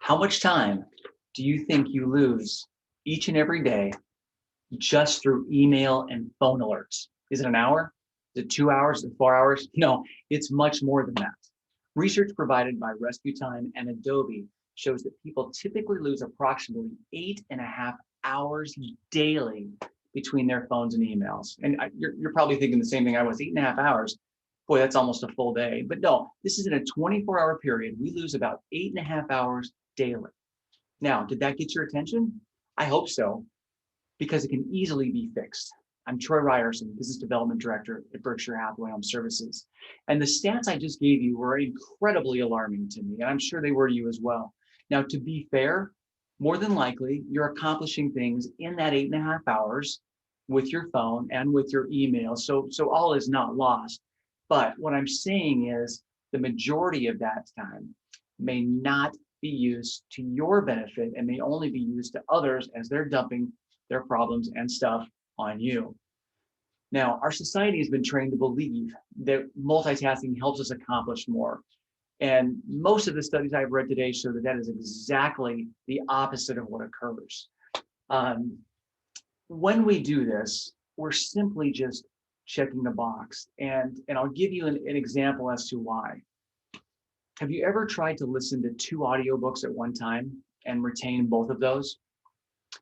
How much time do you think you lose each and every day just through email and phone alerts? Is it an hour? Is it 2 hours? Is it 4 hours? No, it's much more than that. Research provided by Rescue Time and Adobe shows that people typically lose approximately 8.5 hours daily between their phones and emails. And you're probably thinking the same thing I was, 8.5 hours. Boy, that's almost a full day. But no, this is in a 24-hour period. We lose about 8.5 hours daily. Now, did that get your attention? I hope so, because it can easily be fixed. I'm Troy Ryerson, Business Development Director at Berkshire Hathaway Home Services. And the stats I just gave you were incredibly alarming to me, and I'm sure they were to you as well. Now, to be fair, more than likely, you're accomplishing things in that 8.5 hours with your phone and with your email. So all is not lost. But what I'm saying is the majority of that time may not be used to your benefit and may only be used to others as they're dumping their problems and stuff on you. Now, our society has been trained to believe that multitasking helps us accomplish more. And most of the studies I've read today show that that is exactly the opposite of what occurs. When we do this, we're simply just checking the box. And I'll give you an example as to why. Have you ever tried to listen to 2 audiobooks at one time and retain both of those?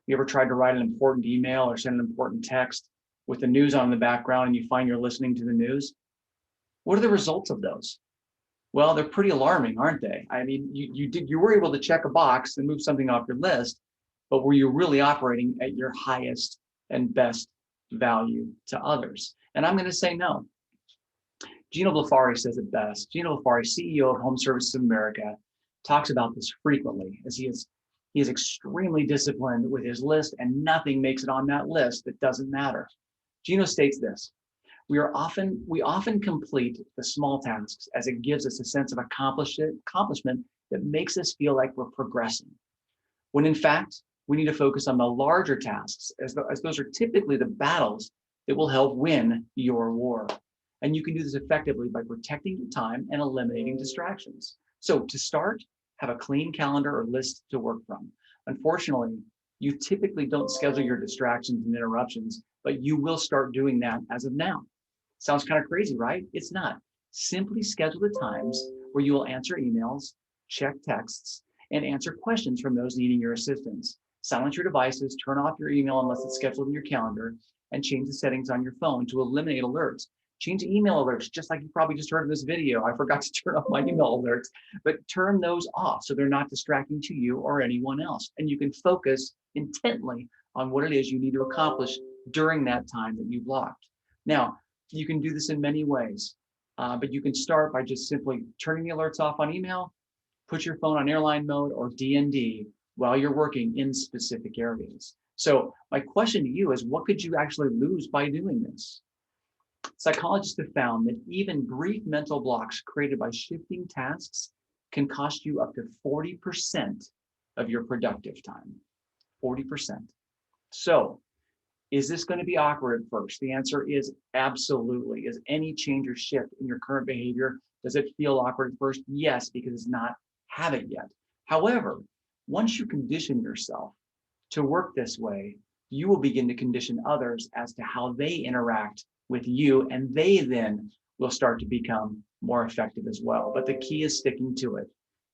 You ever tried to write an important email or send an important text with the news on in the background and you find you're listening to the news? What are the results of those? Well, they're pretty alarming, aren't they? I mean, you were able to check a box and move something off your list, but were you really operating at your highest and best value to others? And I'm going to say no. Gino Blafari says it best. Gino Blafari, CEO of Home Services of America, talks about this frequently as he is extremely disciplined with his list, and nothing makes it on that list that doesn't matter. Gino states this: we often complete the small tasks as it gives us a sense of accomplishment that makes us feel like we're progressing. When in fact, we need to focus on the larger tasks as those are typically the battles that will help win your war. And you can do this effectively by protecting your time and eliminating distractions. So to start, have a clean calendar or list to work from. Unfortunately, you typically don't schedule your distractions and interruptions, but you will start doing that as of now. Sounds kind of crazy, right? It's not. Simply schedule the times where you will answer emails, check texts, and answer questions from those needing your assistance. Silence your devices, turn off your email unless it's scheduled in your calendar, and change the settings on your phone to eliminate alerts. Change email alerts, just like you probably just heard in this video. I forgot to turn off my email alerts, but turn those off so they're not distracting to you or anyone else. And you can focus intently on what it is you need to accomplish during that time that you blocked. Now, you can do this in many ways, but you can start by just simply turning the alerts off on email, put your phone on airline mode or DND while you're working in specific areas. So my question to you is, what could you actually lose by doing this? Psychologists have found that even brief mental blocks created by shifting tasks can cost you up to 40% of your productive time. 40%. So, is this going to be awkward at first? The answer is absolutely. Is any change or shift in your current behavior, does it feel awkward at first? Yes, because it's not habit yet. However, once you condition yourself to work this way, you will begin to condition others as to how they interact with you, and they then will start to become more effective as well. But the key is sticking to it.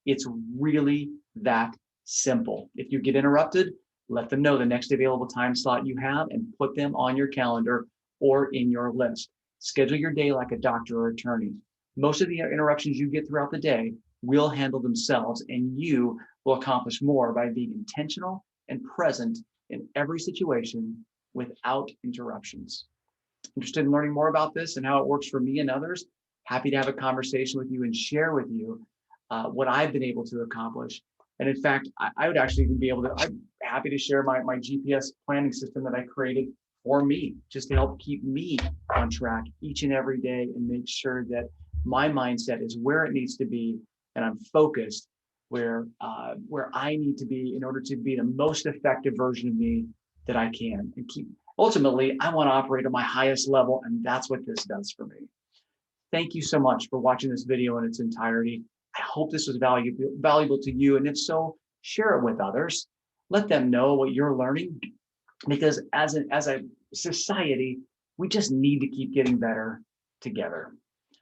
It's really that simple. If you get interrupted, let them know the next available time slot you have and put them on your calendar or in your list. Schedule your day like a doctor or attorney. Most of the interruptions you get throughout the day will handle themselves, and you will accomplish more by being intentional and present in every situation without interruptions. Interested in learning more about this and how it works for me and others? Happy to have a conversation with you and share with you what I've been able to accomplish. And in fact, I would actually even be able to, I'm happy to share my GPS planning system that I created for me, just to help keep me on track each and every day and make sure that my mindset is where it needs to be and I'm focused where I need to be in order to be the most effective version of me that I can. And ultimately, I want to operate at my highest level, and that's what this does for me. Thank you so much for watching this video in its entirety. I hope this was valuable to you, and if so, share it with others, let them know what you're learning, because as a society, we just need to keep getting better together.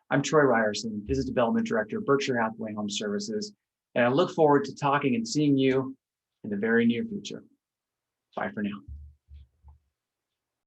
I'm Troy Ryerson, Business Development Director, Berkshire Hathaway Home Services, and I look forward to talking and seeing you in the very near future. Bye for now.